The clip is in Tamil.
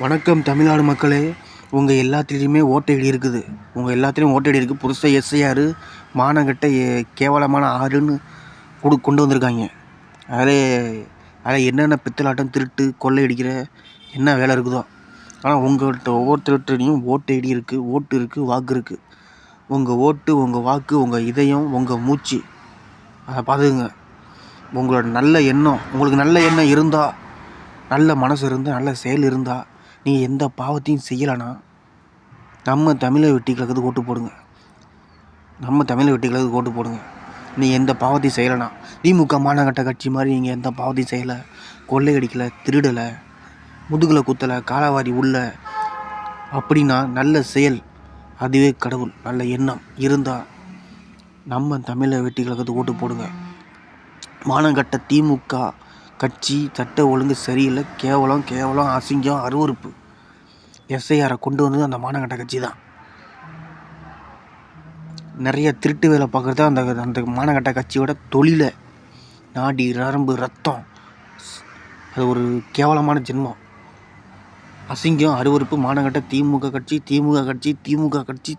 வணக்கம் தமிழ்நாடு மக்களே. உங்கள் எல்லாத்துலேயுமே ஓட்டைடி இருக்குது. உங்கள் எல்லாத்துலேயும் ஓட்டைடி இருக்குது. புதுசாக எஸ்ஐஆர் மானங்கட்ட கேவலமான ஆறுன்னு கொண்டு வந்திருக்காங்க. அதில் என்னென்ன பித்தலாட்டம் திருட்டு கொள்ளையடிக்கிற என்ன வேலை இருக்குதோ. ஆனால் உங்கள்கிட்ட ஒவ்வொருத்தர்கிட்டையும் ஓட்டைடி இருக்குது, ஓட்டு இருக்குது, வாக்கு இருக்குது. உங்கள் ஓட்டு, உங்கள் வாக்கு, உங்கள் இதயம், உங்கள் மூச்சு, அதை பார்த்துக்குங்க. உங்களோட நல்ல எண்ணம், உங்களுக்கு நல்ல எண்ணம் இருந்தால், நல்ல மனசு இருந்தால், நல்ல செயல் இருந்தால், நீங்கள் எந்த பாவத்தையும் செய்யலைன்னா நம்ம தமிழை வெட்டி கழகத்துக்கு ஓட்டு போடுங்க. நம்ம தமிழை வெட்டி கழகத்துக்கு ஓட்டு போடுங்க. நீங்கள் எந்த பாவத்தையும் செய்யலைன்னா, திமுக மானகட்ட கட்சி மாதிரி நீங்கள் எந்த பாவத்தையும் செய்யலை, கொள்ளையடிக்கலை, திருடலை, முதுகில் குத்தலை, காலாவாரி உள்ள அப்படின்னா நல்ல செயல், அதுவே கடவுள். நல்ல எண்ணம் இருந்தால் நம்ம தமிழை வெட்டி கழகத்துக்கு ஓட்டு போடுங்க. மானங்கட்ட திமுக கட்சி சட்ட ஒழுங்கு சரியில்லை, கேவலம், அசிங்கம், அருவருப்பு. எஸ்ஐஆரை கொண்டு வந்தது அந்த மானங்கட்ட கட்சி தான். நிறைய திருட்டு வேலை பார்க்குறது அந்த மானங்கட்ட கட்சியோட தொழிலை. நாடி நரம்பு ரத்தம், அது ஒரு கேவலமான ஜென்மம். அசிங்கம், அருவருப்பு, மானங்கட்ட திமுக கட்சி.